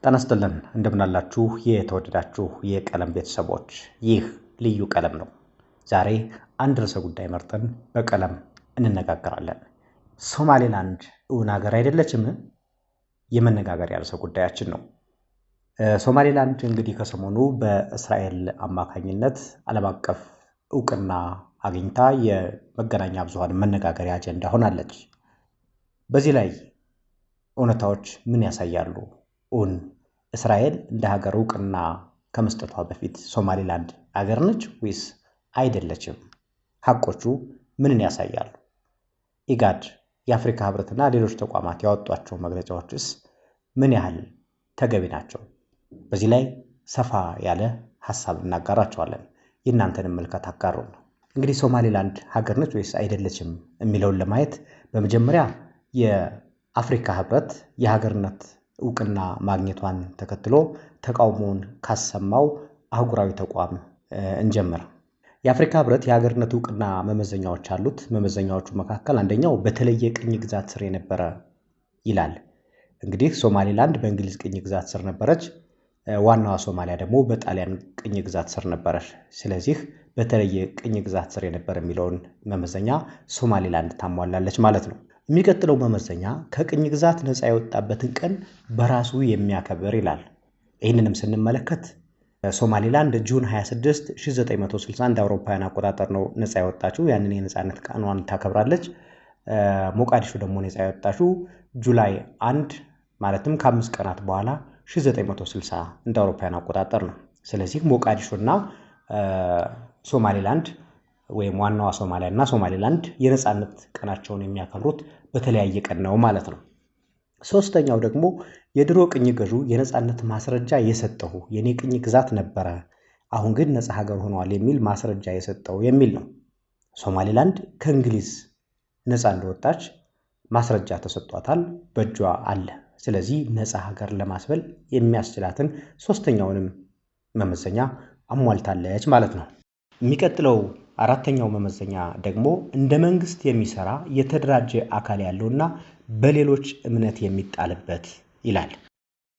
ጤና ይስጥልን እንደምን አላችሁ የተወደዳችሁ የቀለም ቤተሰቦች ይህ ልዩ ቀለም ነው። ዛሬ አንድ ርዕሰ ጉዳይ መርጠን በቀለም እንነጋገራለን። ሶማሌላንድ እውን ሀገር አይደለችም? የመነጋገሪያ ርዕሰ ጉዳያችን ነው። ሶማሌላንድ እንግዲህ ከሰሞኑ በእስራኤል አማካኝነት ዓለም አቀፍ እውቅና አግኝታ የመገናኛ ብዙሃን መነጋገሪያ አጀንዳ ሆናለች። በዚህ ላይ እውነታዎች ምን ያሳያሉ? እውን እስራኤል እንደ ሀገር እውቅና ከመስጠቷ በፊት ሶማሌላንድ ሀገር ነች ወይስ አይደለችም? ሐቆቹ ምንን ያሳያሉ? ኢጋድ፣ የአፍሪካ ህብረትና ሌሎች ተቋማት ያወጧቸው መግለጫዎችስ ምን ያህል ተገቢ ናቸው? በዚህ ላይ ሰፋ ያለ ሐሳብ እናጋራቸዋለን። የእናንተንም መልከት አጋሩን። እንግዲህ ሶማሌላንድ ሀገር ነች ወይስ አይደለችም የሚለውን ለማየት በመጀመሪያ የአፍሪካ ህብረት የሀገርነት እውቅና ማግኘቷን ተከትሎ ተቃውሞውን ካሰማው አህጉራዊ ተቋም እንጀምር። የአፍሪካ ህብረት የሀገርነት እውቅና መመዘኛዎች አሉት። መመዘኛዎቹ መካከል አንደኛው በተለየ ቅኝ ግዛት ስር የነበረ ይላል። እንግዲህ ሶማሌላንድ በእንግሊዝ ቅኝ ግዛት ስር ነበረች። ዋናዋ ሶማሊያ ደግሞ በጣሊያን ቅኝ ግዛት ስር ነበረች። ስለዚህ በተለየ ቅኝ ግዛት ስር የነበረ የሚለውን መመዘኛ ሶማሌላንድ ታሟላለች ማለት ነው። የሚቀጥለው መመዘኛ ከቅኝ ግዛት ነፃ የወጣበትን ቀን በራሱ የሚያከብር ይላል። ይህንንም ስንመለከት ሶማሌላንድ ጁን 26 1961 አውሮፓውያን አቆጣጠር ነው ነፃ የወጣችው። ያንን የነፃነት ቀኗን ታከብራለች። ሞቃዲሾ ደግሞ ነፃ የወጣችው ጁላይ 1 ማለትም ከ5 ቀናት በኋላ 1960 እንደ አውሮፓውያን አቆጣጠር ነው። ስለዚህ ሞቃዲሾና ሶማሌላንድ ወይም ዋናዋ ሶማሊያ እና ሶማሌላንድ የነፃነት ቀናቸውን የሚያከብሩት በተለያየ ቀን ነው ማለት ነው። ሶስተኛው ደግሞ የድሮ ቅኝ ገዢ የነፃነት ማስረጃ የሰጠው የኔ ቅኝ ግዛት ነበረ፣ አሁን ግን ነፃ ሀገር ሆኗል የሚል ማስረጃ የሰጠው የሚል ነው። ሶማሌላንድ ከእንግሊዝ ነፃ እንደወጣች ማስረጃ ተሰጥቷታል፣ በእጇ አለ። ስለዚህ ነፃ ሀገር ለማስበል የሚያስችላትን ሶስተኛውንም መመዘኛ አሟልታለች ማለት ነው። የሚቀጥለው አራተኛው መመዘኛ ደግሞ እንደ መንግስት የሚሰራ የተደራጀ አካል ያለውና በሌሎች እምነት የሚጣልበት ይላል።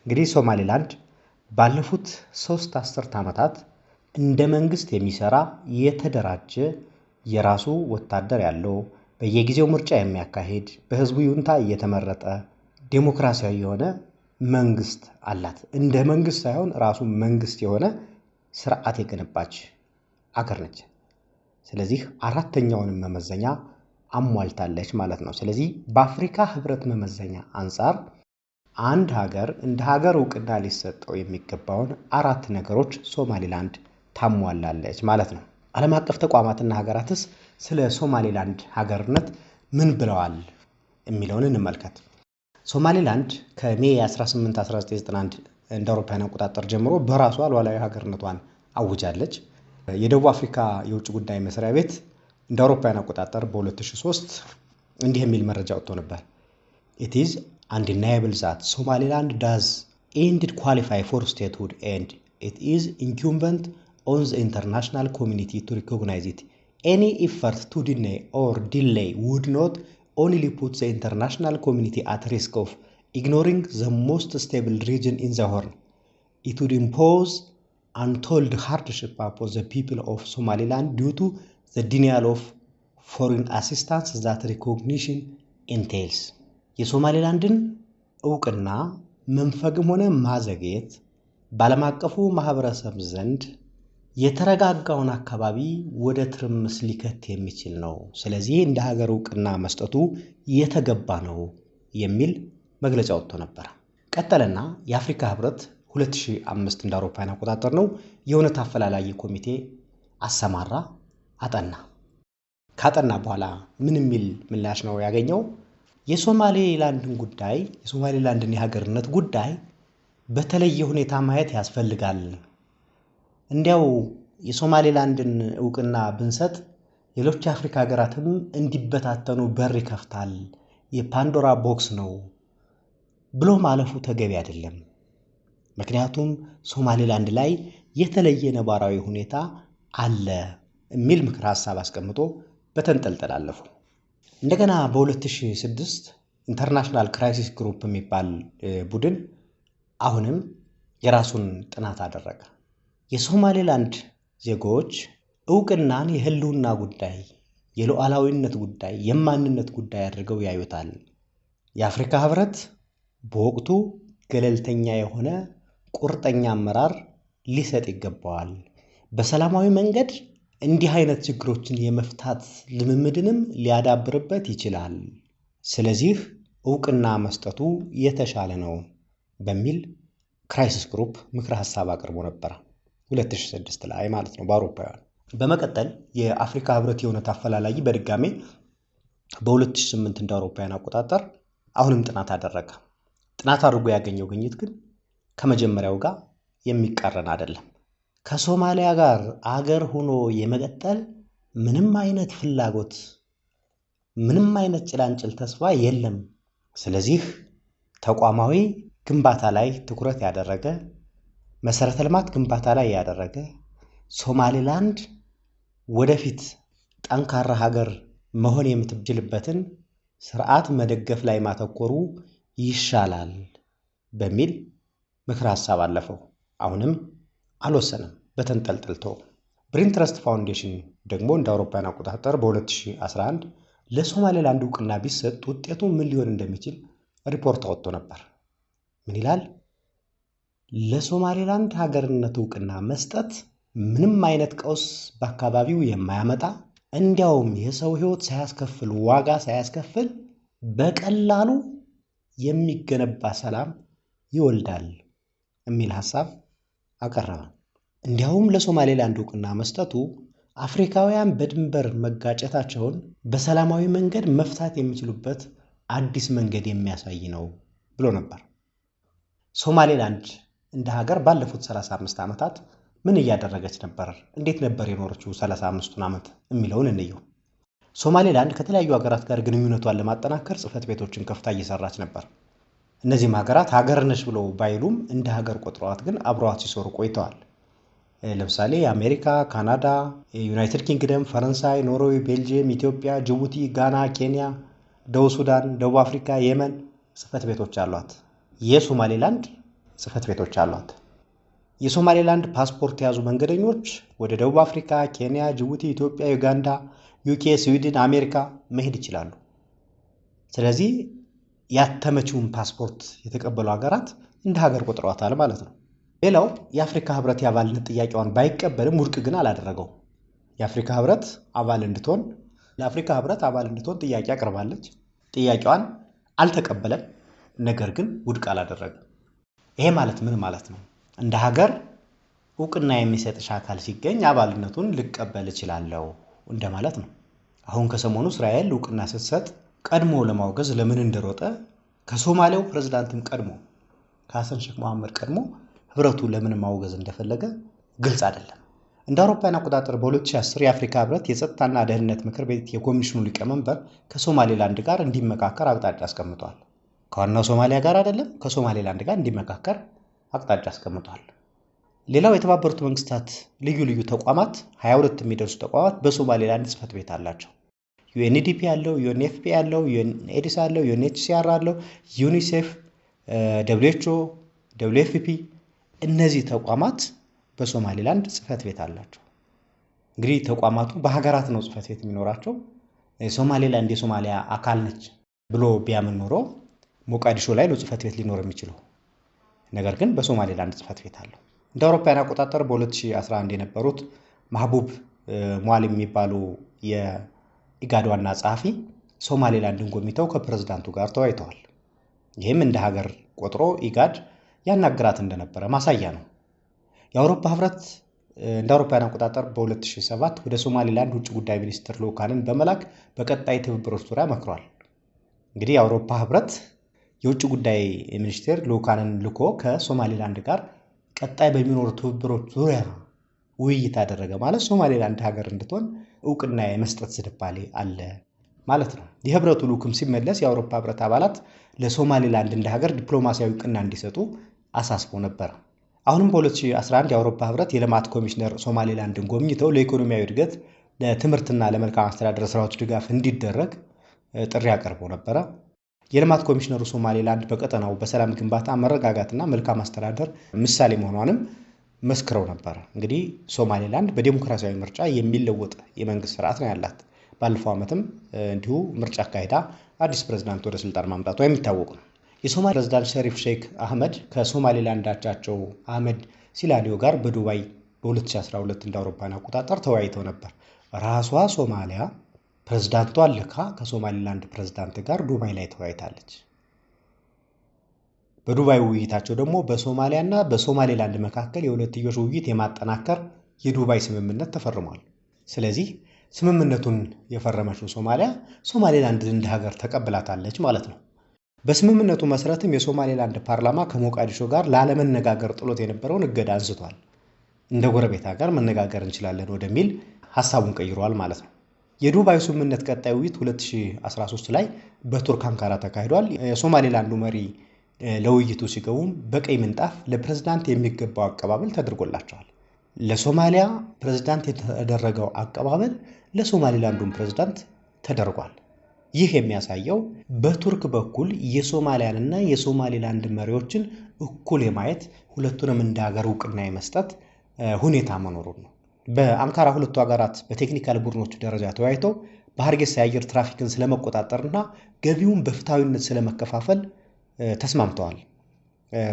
እንግዲህ ሶማሌላንድ ባለፉት 3 አስርት ዓመታት እንደ መንግስት የሚሰራ የተደራጀ የራሱ ወታደር ያለው በየጊዜው ምርጫ የሚያካሂድ በህዝቡ ይሁንታ እየተመረጠ ዴሞክራሲያዊ የሆነ መንግስት አላት። እንደ መንግስት ሳይሆን ራሱ መንግስት የሆነ ስርዓት የገነባች አገር ነች። ስለዚህ አራተኛውንም መመዘኛ አሟልታለች ማለት ነው። ስለዚህ በአፍሪካ ህብረት መመዘኛ አንጻር አንድ ሀገር እንደ ሀገር እውቅና ሊሰጠው የሚገባውን 4 ነገሮች ሶማሌላንድ ታሟላለች ማለት ነው። ዓለም አቀፍ ተቋማትና ሀገራትስ ስለ ሶማሌላንድ ሀገርነት ምን ብለዋል የሚለውን እንመልከት። ሶማሌላንድ ከሜይ 18 1991 እንደ አውሮፓውያን አቆጣጠር ጀምሮ በራሷ ሉዓላዊ ሀገርነቷን አውጃለች። የደቡብ አፍሪካ የውጭ ጉዳይ መስሪያ ቤት እንደ አውሮፓውያን አቆጣጠር በ2003 እንዲህ የሚል መረጃ ወጥቶ ነበር። It is undeniable that Somaliland does indeed qualify for statehood and it is incumbent on the international community to recognize it. Any effort to deny or delay would not only put the international community at risk of ignoring the most stable region in the Horn, it would impose untold hardship upon the people of Somaliland due to the denial of foreign assistance that recognition entails. የሶማሌላንድን እውቅና መንፈግም ሆነ ማዘግየት በዓለም አቀፉ ማህበረሰብ ዘንድ የተረጋጋውን አካባቢ ወደ ትርምስ ሊከት የሚችል ነው። ስለዚህ እንደ ሀገር እውቅና መስጠቱ የተገባ ነው የሚል መግለጫ ወጥቶ ነበር። ቀጠለና የአፍሪካ ህብረት 2005 እንደ አውሮፓውያን አቆጣጠር ነው የእውነት አፈላላጊ ኮሚቴ አሰማራ፣ አጠና። ካጠና በኋላ ምን የሚል ምላሽ ነው ያገኘው? የሶማሌላንድን ጉዳይ የሶማሌላንድን የሀገርነት ጉዳይ በተለየ ሁኔታ ማየት ያስፈልጋል። እንዲያው የሶማሌላንድን እውቅና ብንሰጥ ሌሎች የአፍሪካ ሀገራትም እንዲበታተኑ በር ይከፍታል፣ የፓንዶራ ቦክስ ነው ብሎ ማለፉ ተገቢ አይደለም። ምክንያቱም ሶማሌላንድ ላይ የተለየ ነባራዊ ሁኔታ አለ የሚል ምክር ሐሳብ አስቀምጦ በተንጠልጠል አለፉ። እንደገና በ2006 ኢንተርናሽናል ክራይሲስ ግሩፕ የሚባል ቡድን አሁንም የራሱን ጥናት አደረገ። የሶማሌላንድ ዜጎች እውቅናን የህልውና ጉዳይ፣ የሉዓላዊነት ጉዳይ፣ የማንነት ጉዳይ አድርገው ያዩታል። የአፍሪካ ህብረት በወቅቱ ገለልተኛ የሆነ ቁርጠኛ አመራር ሊሰጥ ይገባዋል። በሰላማዊ መንገድ እንዲህ አይነት ችግሮችን የመፍታት ልምምድንም ሊያዳብርበት ይችላል። ስለዚህ እውቅና መስጠቱ የተሻለ ነው በሚል ክራይሲስ ግሩፕ ምክረ ሐሳብ አቅርቦ ነበር 2006 ላይ ማለት ነው በአውሮፓውያን። በመቀጠል የአፍሪካ ህብረት የእውነት አፈላላጊ በድጋሜ በ2008 እንደ አውሮፓውያን አቆጣጠር አሁንም ጥናት አደረገ። ጥናት አድርጎ ያገኘው ግኝት ግን ከመጀመሪያው ጋር የሚቃረን አይደለም። ከሶማሊያ ጋር አገር ሆኖ የመቀጠል ምንም አይነት ፍላጎት፣ ምንም አይነት ጭላንጭል ተስፋ የለም። ስለዚህ ተቋማዊ ግንባታ ላይ ትኩረት ያደረገ፣ መሰረተ ልማት ግንባታ ላይ ያደረገ፣ ሶማሌላንድ ወደፊት ጠንካራ ሀገር መሆን የምትችልበትን ስርዓት መደገፍ ላይ ማተኮሩ ይሻላል በሚል ምክረ ሐሳብ አለፈው። አሁንም አልወሰነም፣ በተንጠልጥልቶ ብሪን ትረስት ፋውንዴሽን ደግሞ እንደ አውሮፓውያን አቆጣጠር በ2011 ለሶማሌላንድ እውቅና ቢሰጥ ውጤቱ ምን ሊሆን እንደሚችል ሪፖርት አወጥቶ ነበር። ምን ይላል? ለሶማሌላንድ ሀገርነት እውቅና መስጠት ምንም አይነት ቀውስ በአካባቢው የማያመጣ፣ እንዲያውም የሰው ሕይወት ሳያስከፍል፣ ዋጋ ሳያስከፍል በቀላሉ የሚገነባ ሰላም ይወልዳል የሚል ሐሳብ አቀረበ። እንዲያውም ለሶማሌላንድ እውቅና መስጠቱ አፍሪካውያን በድንበር መጋጨታቸውን በሰላማዊ መንገድ መፍታት የሚችሉበት አዲስ መንገድ የሚያሳይ ነው ብሎ ነበር። ሶማሌላንድ እንደ ሀገር ባለፉት 35 ዓመታት ምን እያደረገች ነበር? እንዴት ነበር የኖረችው 35ቱን ዓመት የሚለውን እንየው። ሶማሌላንድ ከተለያዩ ሀገራት ጋር ግንኙነቷን ለማጠናከር ጽሕፈት ቤቶችን ከፍታ እየሰራች ነበር። እነዚህም ሀገራት ሀገር ነች ብለው ባይሉም እንደ ሀገር ቆጥረዋት ግን አብረዋት ሲሰሩ ቆይተዋል። ለምሳሌ አሜሪካ፣ ካናዳ፣ ዩናይትድ ኪንግደም፣ ፈረንሳይ፣ ኖርዌይ፣ ቤልጂየም፣ ኢትዮጵያ፣ ጅቡቲ፣ ጋና፣ ኬንያ፣ ደቡብ ሱዳን፣ ደቡብ አፍሪካ፣ የመን ጽሕፈት ቤቶች አሏት። የሶማሌላንድ ጽሕፈት ቤቶች አሏት። የሶማሌላንድ ፓስፖርት የያዙ መንገደኞች ወደ ደቡብ አፍሪካ፣ ኬንያ፣ ጅቡቲ፣ ኢትዮጵያ፣ ዩጋንዳ፣ ዩኬ፣ ስዊድን፣ አሜሪካ መሄድ ይችላሉ። ስለዚህ ያተመችውን ፓስፖርት የተቀበሉ ሀገራት እንደ ሀገር ቆጥረዋታል ማለት ነው። ሌላው የአፍሪካ ህብረት የአባልነት ጥያቄዋን ባይቀበልም ውድቅ ግን አላደረገው። የአፍሪካ ህብረት አባል እንድትሆን ለአፍሪካ ህብረት አባል እንድትሆን ጥያቄ አቅርባለች። ጥያቄዋን አልተቀበለም፣ ነገር ግን ውድቅ አላደረገም። ይሄ ማለት ምን ማለት ነው? እንደ ሀገር እውቅና የሚሰጥሽ አካል ሲገኝ አባልነቱን ልቀበል እችላለሁ እንደማለት ነው። አሁን ከሰሞኑ እስራኤል እውቅና ስትሰጥ ቀድሞ ለማውገዝ ለምን እንደሮጠ ከሶማሌው ፕሬዝዳንትም ቀድሞ ከሐሰን ሼክ መሐመድ ቀድሞ ህብረቱ ለምን ማውገዝ እንደፈለገ ግልጽ አይደለም። እንደ አውሮፓውያን አቆጣጠር በ2010 የአፍሪካ ህብረት የጸጥታና ደህንነት ምክር ቤት የኮሚሽኑ ሊቀመንበር ከሶማሌላንድ ጋር እንዲመካከር አቅጣጫ አስቀምጧል። ከዋናው ሶማሊያ ጋር አይደለም፣ ከሶማሌላንድ ጋር እንዲመካከር አቅጣጫ አስቀምጧል። ሌላው የተባበሩት መንግስታት ልዩ ልዩ ተቋማት 22 የሚደርሱ ተቋማት በሶማሌላንድ ጽሕፈት ቤት አላቸው። ዩኤንዲፒ አለው፣ ዩኤንኤፍፒ አለው፣ ዩኤንኤዲስ አለው፣ ዩኤንኤችሲአር አለው፣ ዩኒሴፍ፣ ደብሊውኤችኦ፣ ደብሊውኤፍፒ እነዚህ ተቋማት በሶማሌላንድ ጽሕፈት ቤት አላቸው። እንግዲህ ተቋማቱ በሀገራት ነው ጽሕፈት ቤት የሚኖራቸው። ሶማሌላንድ የሶማሊያ አካል ነች ብሎ ቢያምን ኖሮ ሞቃዲሾ ላይ ነው ጽሕፈት ቤት ሊኖር የሚችለው። ነገር ግን በሶማሌላንድ ጽሕፈት ቤት አለው። እንደ አውሮፓውያን አቆጣጠር በ2011 የነበሩት ማህቡብ ሟሊም የሚባሉ የኢጋድ ዋና ጸሐፊ ሶማሌላንድን ጎብኝተው ከፕሬዝዳንቱ ጋር ተወያይተዋል። ይህም እንደ ሀገር ቆጥሮ ኢጋድ ያናግራት እንደነበረ ማሳያ ነው። የአውሮፓ ህብረት እንደ አውሮፓውያን አቆጣጠር በ2007 ወደ ሶማሌላንድ ውጭ ጉዳይ ሚኒስትር ልኡካንን በመላክ በቀጣይ ትብብሮች ዙሪያ መክሯል። እንግዲህ የአውሮፓ ህብረት የውጭ ጉዳይ ሚኒስቴር ልኡካንን ልኮ ከሶማሌላንድ ጋር ቀጣይ በሚኖሩ ትብብሮች ዙሪያ ውይይት አደረገ ማለት ሶማሌላንድ ሀገር እንድትሆን እውቅና የመስጠት ዝንባሌ አለ ማለት ነው። የህብረቱ ልኡክም ሲመለስ የአውሮፓ ህብረት አባላት ለሶማሌላንድ እንደ ሀገር ዲፕሎማሲያዊ እውቅና እንዲሰጡ አሳስቦ ነበር። አሁንም በ2011 የአውሮፓ ህብረት የልማት ኮሚሽነር ሶማሌላንድን ጎብኝተው ለኢኮኖሚያዊ እድገት፣ ለትምህርትና ለመልካም አስተዳደር ስራዎች ድጋፍ እንዲደረግ ጥሪ አቀርቦ ነበረ። የልማት ኮሚሽነሩ ሶማሌላንድ በቀጠናው በሰላም ግንባታ መረጋጋትና መልካም አስተዳደር ምሳሌ መሆኗንም መስክረው ነበር። እንግዲህ ሶማሌላንድ በዲሞክራሲያዊ ምርጫ የሚለወጥ የመንግስት ስርዓት ነው ያላት። ባለፈው ዓመትም እንዲሁ ምርጫ አካሄዳ አዲስ ፕሬዝዳንት ወደ ስልጣን ማምጣቷ የሚታወቅ ነው። የሶማሌ ፕሬዝዳንት ሸሪፍ ሼክ አህመድ ከሶማሌላንድ አቻቸው አህመድ ሲላሊዮ ጋር በዱባይ በ2012 እንደ አውሮፓውያን አቆጣጠር ተወያይተው ነበር። ራሷ ሶማሊያ ፕሬዝዳንቷን ልካ ከሶማሌላንድ ፕሬዝዳንት ጋር ዱባይ ላይ ተወያይታለች። በዱባይ ውይይታቸው ደግሞ በሶማሊያና በሶማሌላንድ መካከል የሁለትዮሽ ውይይት የማጠናከር የዱባይ ስምምነት ተፈርሟል። ስለዚህ ስምምነቱን የፈረመችው ሶማሊያ ሶማሌላንድን እንደ ሀገር ተቀብላታለች ማለት ነው። በስምምነቱ መሰረትም የሶማሌላንድ ፓርላማ ከሞቃዲሾ ጋር ላለመነጋገር ጥሎት የነበረውን እገዳ አንስቷል። እንደ ጎረቤት ሀገር መነጋገር እንችላለን ወደሚል ሐሳቡን ቀይሯል ማለት ነው። የዱባይ ስምምነት ቀጣይ ውይይት 2013 ላይ በቱርክ አንካራ ተካሂዷል። የሶማሌላንዱ መሪ ለውይይቱ ሲገቡም በቀይ ምንጣፍ ለፕሬዝዳንት የሚገባው አቀባበል ተደርጎላቸዋል። ለሶማሊያ ፕሬዝዳንት የተደረገው አቀባበል ለሶማሌላንዱም ፕሬዝዳንት ተደርጓል። ይህ የሚያሳየው በቱርክ በኩል የሶማሊያንና የሶማሌላንድ መሪዎችን እኩል የማየት ሁለቱንም እንደ ሀገር እውቅና የመስጠት ሁኔታ መኖሩን ነው። በአንካራ ሁለቱ ሀገራት በቴክኒካል ቡድኖች ደረጃ ተወያይተው በሀርጌሳ የአየር ትራፊክን ስለመቆጣጠርና ገቢውን በፍትሃዊነት ስለመከፋፈል ተስማምተዋል።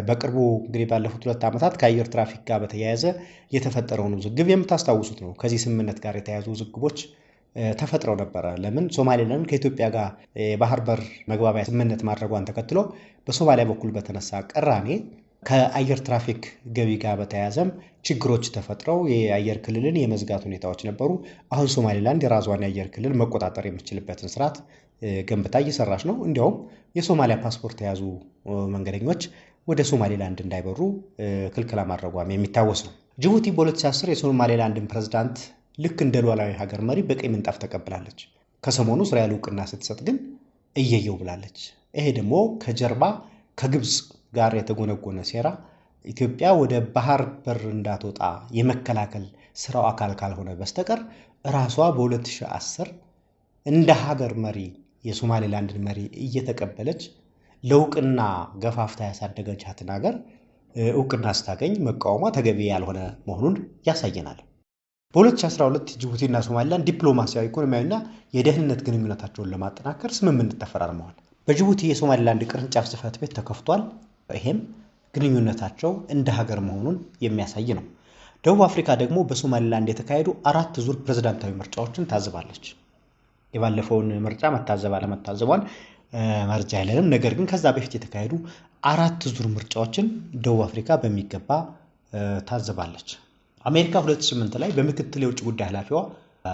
በቅርቡ እንግዲህ ባለፉት 2 ዓመታት ከአየር ትራፊክ ጋር በተያያዘ የተፈጠረውን ውዝግብ የምታስታውሱት ነው። ከዚህ ስምምነት ጋር የተያያዙ ውዝግቦች ተፈጥረው ነበረ። ለምን ሶማሌላንድ ከኢትዮጵያ ጋር የባህር በር መግባቢያ ስምምነት ማድረጓን ተከትሎ በሶማሊያ በኩል በተነሳ ቅራኔ ከአየር ትራፊክ ገቢ ጋር በተያያዘም ችግሮች ተፈጥረው የአየር ክልልን የመዝጋት ሁኔታዎች ነበሩ። አሁን ሶማሌላንድ የራሷን የአየር ክልል መቆጣጠር የምትችልበትን ስርዓት ገንብታ እየሰራች ነው። እንዲያውም የሶማሊያ ፓስፖርት የያዙ መንገደኞች ወደ ሶማሌላንድ እንዳይበሩ ክልክላ ማድረጓም የሚታወስ ነው። ጅቡቲ በ2010 የሶማሌላንድን ፕሬዝዳንት ልክ እንደ ሉዓላዊ ሀገር መሪ በቀይ ምንጣፍ ተቀብላለች። ከሰሞኑ እስራኤል እውቅና ስትሰጥ ግን እየየው ብላለች። ይሄ ደግሞ ከጀርባ ከግብፅ ጋር የተጎነጎነ ሴራ ኢትዮጵያ ወደ ባህር በር እንዳትወጣ የመከላከል ስራው አካል ካልሆነ በስተቀር ራሷ በ2010 እንደ ሀገር መሪ የሶማሌላንድን መሪ እየተቀበለች ለእውቅና ገፋፍታ ያሳደገቻትን ሀገር እውቅና ስታገኝ መቃወሟ ተገቢ ያልሆነ መሆኑን ያሳየናል። በ2012 ጅቡቲና ሶማሌላንድ ዲፕሎማሲያዊ፣ ኢኮኖሚያዊና የደህንነት ግንኙነታቸውን ለማጠናከር ስምምነት ተፈራርመዋል። በጅቡቲ የሶማሌላንድ ቅርንጫፍ ጽሕፈት ቤት ተከፍቷል። ይሄም ግንኙነታቸው እንደ ሀገር መሆኑን የሚያሳይ ነው። ደቡብ አፍሪካ ደግሞ በሶማሌላንድ የተካሄዱ 4 ዙር ፕሬዝዳንታዊ ምርጫዎችን ታዝባለች። የባለፈውን ምርጫ መታዘብ አለመታዘቧን መረጃ የለንም። ነገር ግን ከዛ በፊት የተካሄዱ 4 ዙር ምርጫዎችን ደቡብ አፍሪካ በሚገባ ታዝባለች። አሜሪካ 2008 ላይ በምክትል የውጭ ጉዳይ ኃላፊዋ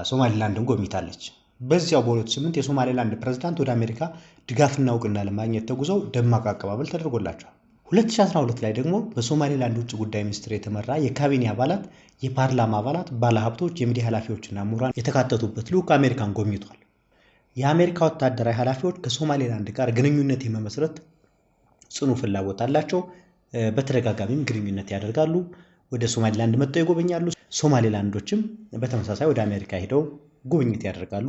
ሶማሌላንድን ጎብኝታለች። በዚያው በ2008 የሶማሌላንድ ፕሬዝዳንት ወደ አሜሪካ ድጋፍና እውቅና ለማግኘት ተጉዘው ደማቅ አቀባበል ተደርጎላቸዋል። 2012 ላይ ደግሞ በሶማሌላንድ ውጭ ጉዳይ ሚኒስትር የተመራ የካቢኔ አባላት፣ የፓርላማ አባላት፣ ባለሀብቶች፣ የሚዲያ ኃላፊዎችና ምሁራን የተካተቱበት ልዑክ አሜሪካን ጎብኝቷል። የአሜሪካ ወታደራዊ ኃላፊዎች ከሶማሌላንድ ጋር ግንኙነት የመመስረት ጽኑ ፍላጎት አላቸው። በተደጋጋሚም ግንኙነት ያደርጋሉ። ወደ ሶማሌላንድ መጥተው ይጎበኛሉ። ሶማሌላንዶችም በተመሳሳይ ወደ አሜሪካ ሄደው ጉብኝት ያደርጋሉ፣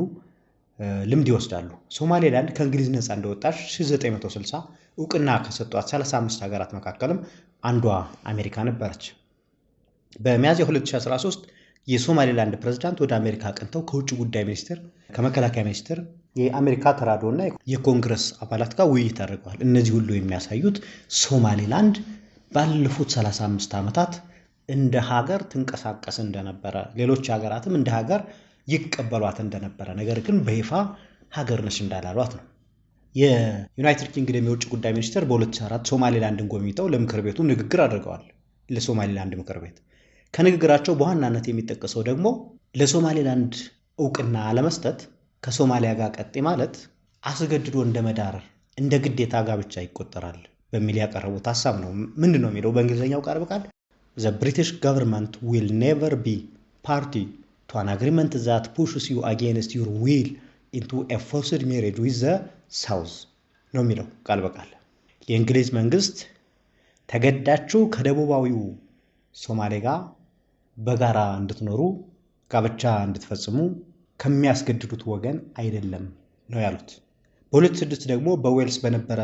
ልምድ ይወስዳሉ። ሶማሌላንድ ከእንግሊዝ ነፃ እንደወጣች 1960 እውቅና ከሰጧት 35 ሀገራት መካከልም አንዷ አሜሪካ ነበረች። በሚያዝያ 2013 የሶማሌላንድ ፕሬዝዳንት ወደ አሜሪካ አቅንተው ከውጭ ጉዳይ ሚኒስቴር፣ ከመከላከያ ሚኒስቴር፣ የአሜሪካ ተራድኦና የኮንግረስ አባላት ጋር ውይይት አድርገዋል። እነዚህ ሁሉ የሚያሳዩት ሶማሌላንድ ባለፉት 35 ዓመታት እንደ ሀገር ትንቀሳቀስ እንደነበረ፣ ሌሎች ሀገራትም እንደ ሀገር ይቀበሏት እንደነበረ፣ ነገር ግን በይፋ ሀገር ነች እንዳላሏት ነው። የዩናይትድ ኪንግደም የውጭ ጉዳይ ሚኒስቴር በ2004 ሶማሌላንድን ጎብኝተው ለምክር ቤቱ ንግግር አድርገዋል። ለሶማሌላንድ ምክር ቤት ከንግግራቸው በዋናነት የሚጠቀሰው ደግሞ ለሶማሌላንድ እውቅና አለመስጠት ከሶማሊያ ጋር ቀጤ ማለት አስገድዶ እንደመዳር እንደ ግዴታ ጋብቻ ይቆጠራል በሚል ያቀረቡት ሐሳብ ነው። ምንድን ነው የሚለው በእንግሊዝኛው ቃል በቃል The British government will never be party to an agreement that pushes you against your will into a forced marriage with the South ነው የሚለው ቃል በቃል። የእንግሊዝ መንግስት ተገዳችሁ ከደቡባዊው ሶማሌ ጋር በጋራ እንድትኖሩ ጋብቻ እንድትፈጽሙ ከሚያስገድዱት ወገን አይደለም ነው ያሉት። በ2006 ደግሞ በዌልስ በነበረ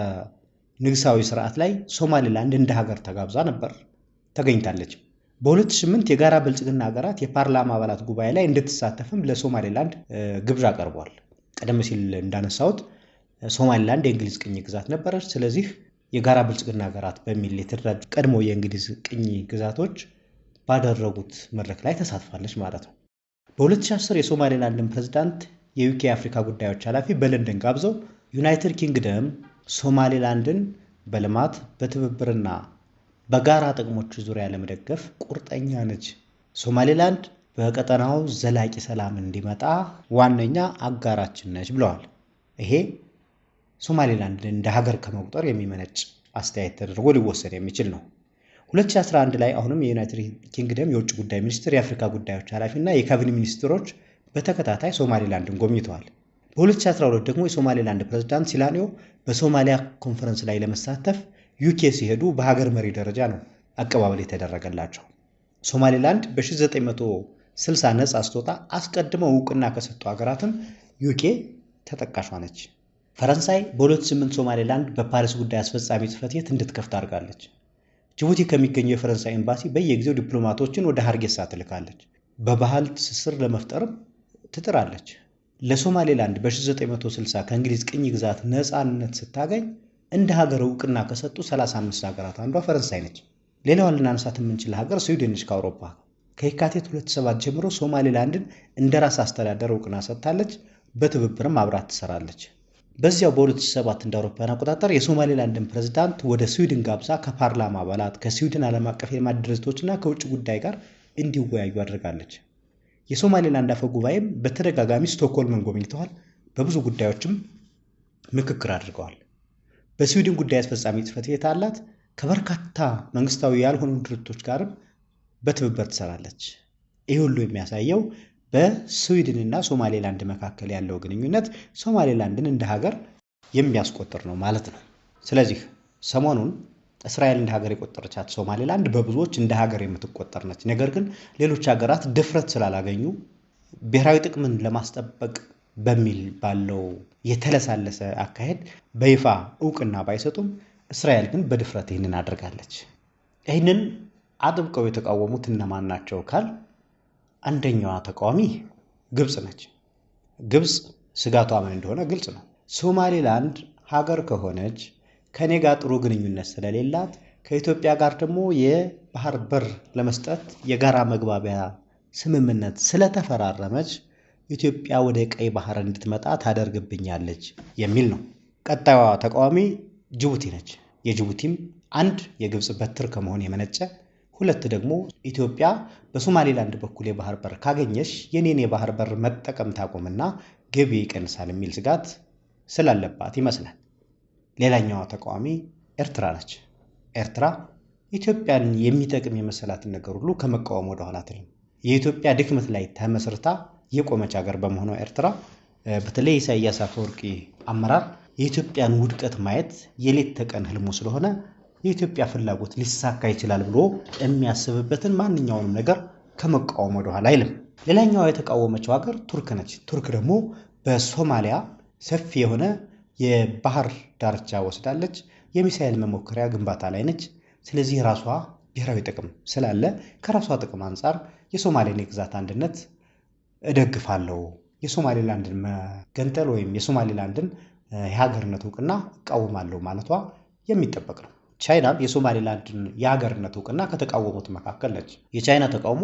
ንግሳዊ ስርዓት ላይ ሶማሌላንድ እንደ ሀገር ተጋብዛ ነበር ተገኝታለች። በ2008 የጋራ ብልጽግና ሀገራት የፓርላማ አባላት ጉባኤ ላይ እንድትሳተፍም ለሶማሌላንድ ግብዣ ቀርቧል። ቀደም ሲል እንዳነሳሁት ሶማሌላንድ የእንግሊዝ ቅኝ ግዛት ነበረች። ስለዚህ የጋራ ብልጽግና ሀገራት በሚል የተደራጁ ቀድሞ የእንግሊዝ ቅኝ ግዛቶች ባደረጉት መድረክ ላይ ተሳትፋለች ማለት ነው። በ2010 የሶማሌላንድን ፕሬዝዳንት የዩኬ የአፍሪካ ጉዳዮች ኃላፊ በለንደን ጋብዘው ዩናይትድ ኪንግደም ሶማሌላንድን በልማት በትብብርና በጋራ ጥቅሞች ዙሪያ ለመደገፍ ቁርጠኛ ነች፣ ሶማሌላንድ በቀጠናው ዘላቂ ሰላም እንዲመጣ ዋነኛ አጋራችን ነች ብለዋል። ይሄ ሶማሌላንድን እንደ ሀገር ከመቁጠር የሚመነጭ አስተያየት ተደርጎ ሊወሰድ የሚችል ነው። 2011 ላይ አሁንም የዩናይትድ ኪንግደም የውጭ ጉዳይ ሚኒስትር የአፍሪካ ጉዳዮች ኃላፊና የካቢኔ ሚኒስትሮች በተከታታይ ሶማሌላንድን ጎብኝተዋል። በ2012 ደግሞ የሶማሌላንድ ፕሬዝዳንት ሲላኒዮ በሶማሊያ ኮንፈረንስ ላይ ለመሳተፍ ዩኬ ሲሄዱ በሀገር መሪ ደረጃ ነው አቀባበል የተደረገላቸው። ሶማሌላንድ በ1960 ነጻ ስትወጣ አስቀድመው እውቅና ከሰጡ ሀገራትም ዩኬ ተጠቃሿ ነች። ፈረንሳይ በ2008 ሶማሌላንድ በፓሪስ ጉዳይ አስፈጻሚ ጽሕፈት ቤት እንድትከፍት አድርጋለች። ጅቡቲ ከሚገኘው የፈረንሳይ ኤምባሲ በየጊዜው ዲፕሎማቶችን ወደ ሀርጌሳ ትልካለች። በባህል ትስስር ለመፍጠርም ትጥራለች። ለሶማሌላንድ በ1960 ከእንግሊዝ ቅኝ ግዛት ነፃነት ስታገኝ እንደ ሀገር እውቅና ከሰጡ 35 ሀገራት አንዷ ፈረንሳይ ነች። ሌላዋን ልናነሳት የምንችል ሀገር ስዊድን ነች። ከአውሮፓ ከየካቲት 2007 ጀምሮ ሶማሌላንድን እንደ ራስ አስተዳደር እውቅና ሰጥታለች። በትብብርም አብራት ትሰራለች። በዚያው በ2007 እንደ አውሮፓውያን አቆጣጠር የሶማሌላንድን ፕሬዝዳንት ወደ ስዊድን ጋብዛ ከፓርላማ አባላት ከስዊድን ዓለም አቀፍ የልማት ድርጅቶችና ከውጭ ጉዳይ ጋር እንዲወያዩ አድርጋለች። የሶማሌላንድ አፈ ጉባኤም በተደጋጋሚ ስቶክሆልምን ጎብኝተዋል። በብዙ ጉዳዮችም ምክክር አድርገዋል። በስዊድን ጉዳይ አስፈጻሚ ጽሕፈት ቤት አላት። ከበርካታ መንግስታዊ ያልሆኑ ድርጅቶች ጋርም በትብብር ትሰራለች። ይህ ሁሉ የሚያሳየው በስዊድንና ሶማሌላንድ መካከል ያለው ግንኙነት ሶማሌላንድን እንደ ሀገር የሚያስቆጥር ነው ማለት ነው። ስለዚህ ሰሞኑን እስራኤል እንደ ሀገር የቆጠረቻት ሶማሌላንድ በብዙዎች እንደ ሀገር የምትቆጠር ነች። ነገር ግን ሌሎች ሀገራት ድፍረት ስላላገኙ ብሔራዊ ጥቅምን ለማስጠበቅ በሚል ባለው የተለሳለሰ አካሄድ በይፋ እውቅና ባይሰጡም እስራኤል ግን በድፍረት ይህንን አድርጋለች። ይህንን አጥብቀው የተቃወሙት እነማን ናቸው ካል አንደኛዋ ተቃዋሚ ግብፅ ነች። ግብፅ ስጋቷ ምን እንደሆነ ግልጽ ነው። ሶማሌላንድ ሀገር ከሆነች ከኔ ጋር ጥሩ ግንኙነት ስለሌላት ከኢትዮጵያ ጋር ደግሞ የባህር በር ለመስጠት የጋራ መግባቢያ ስምምነት ስለተፈራረመች ኢትዮጵያ ወደ ቀይ ባህር እንድትመጣ ታደርግብኛለች የሚል ነው። ቀጣዩዋ ተቃዋሚ ጅቡቲ ነች። የጅቡቲም አንድ የግብፅ በትር ከመሆን የመነጨ ሁለት ደግሞ ኢትዮጵያ በሶማሌላንድ በኩል የባህር በር ካገኘሽ የኔን የባህር በር መጠቀም ታቆምና ገቢ ይቀንሳል የሚል ስጋት ስላለባት ይመስላል። ሌላኛዋ ተቃዋሚ ኤርትራ ነች። ኤርትራ ኢትዮጵያን የሚጠቅም የመሰላትን ነገር ሁሉ ከመቃወም ወደ ኋላ አትልም። የኢትዮጵያ ድክመት ላይ ተመስርታ የቆመች ሀገር በመሆኗ ኤርትራ በተለይ ኢሳያስ አፈወርቂ አመራር የኢትዮጵያን ውድቀት ማየት የሌት ተቀን ህልሙ ስለሆነ የኢትዮጵያ ፍላጎት ሊሳካ ይችላል ብሎ የሚያስብበትን ማንኛውንም ነገር ከመቃወም ወደ ኋላ አይልም። ሌላኛዋ የተቃወመችው ሀገር ቱርክ ነች። ቱርክ ደግሞ በሶማሊያ ሰፊ የሆነ የባህር ዳርቻ ወስዳለች። የሚሳኤል መሞከሪያ ግንባታ ላይ ነች። ስለዚህ ራሷ ብሔራዊ ጥቅም ስላለ ከራሷ ጥቅም አንጻር የሶማሌን የግዛት አንድነት እደግፋለሁ፣ የሶማሌላንድን መገንጠል ወይም የሶማሌላንድን የሀገርነት እውቅና እቃወማለሁ ማለቷ የሚጠበቅ ነው። ቻይናም የሶማሌላንድን የሀገርነት እውቅና ከተቃወሙት መካከል ነች። የቻይና ተቃውሞ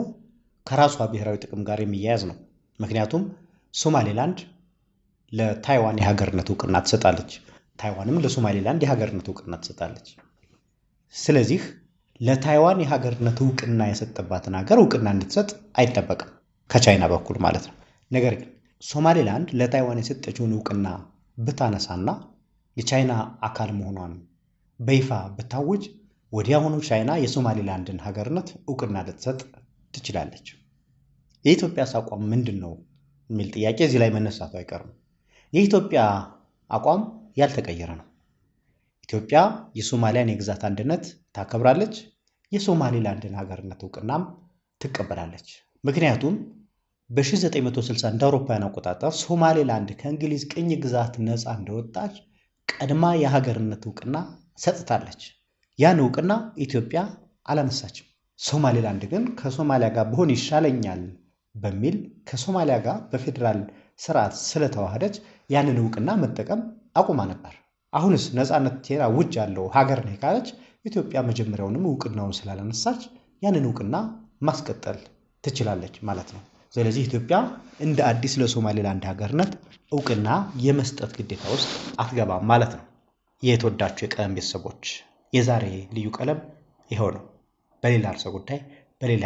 ከራሷ ብሔራዊ ጥቅም ጋር የሚያያዝ ነው። ምክንያቱም ሶማሌላንድ ለታይዋን የሀገርነት እውቅና ትሰጣለች፣ ታይዋንም ለሶማሌላንድ የሀገርነት እውቅና ትሰጣለች። ስለዚህ ለታይዋን የሀገርነት እውቅና የሰጠባትን ሀገር እውቅና እንድትሰጥ አይጠበቅም ከቻይና በኩል ማለት ነው። ነገር ግን ሶማሌላንድ ለታይዋን የሰጠችውን እውቅና ብታነሳና የቻይና አካል መሆኗን በይፋ ብታውጅ ወዲያውኑ ቻይና የሶማሌላንድን ሀገርነት እውቅና ልትሰጥ ትችላለች። የኢትዮጵያ አቋም ምንድን ነው የሚል ጥያቄ እዚህ ላይ መነሳቱ አይቀርም። የኢትዮጵያ አቋም ያልተቀየረ ነው። ኢትዮጵያ የሶማሊያን የግዛት አንድነት ታከብራለች፣ የሶማሌላንድን ሀገርነት እውቅናም ትቀበላለች። ምክንያቱም በ1960 እንደ አውሮፓውያን አቆጣጠር ሶማሌላንድ ከእንግሊዝ ቅኝ ግዛት ነፃ እንደወጣች ቀድማ የሀገርነት ዕውቅና ሰጥታለች። ያን ዕውቅና ኢትዮጵያ አላነሳችም። ሶማሌላንድ ግን ከሶማሊያ ጋር ብሆን ይሻለኛል በሚል ከሶማሊያ ጋር በፌዴራል ስርዓት ስለተዋሃደች ያንን ዕውቅና መጠቀም አቁማ ነበር። አሁንስ ነፃነቴን አውጃለሁ ሀገር ነኝ ካለች ኢትዮጵያ መጀመሪያውንም ዕውቅናውን ስላላነሳች ያንን ዕውቅና ማስቀጠል ትችላለች ማለት ነው። ስለዚህ ኢትዮጵያ እንደ አዲስ ለሶማሌላንድ ሀገርነት ዕውቅና የመስጠት ግዴታ ውስጥ አትገባም ማለት ነው። የተወዳችሁ የቀለም ቤተሰቦች የዛሬ ልዩ ቀለም ይኸው ነው። በሌላ ርዕሰ ጉዳይ በሌላ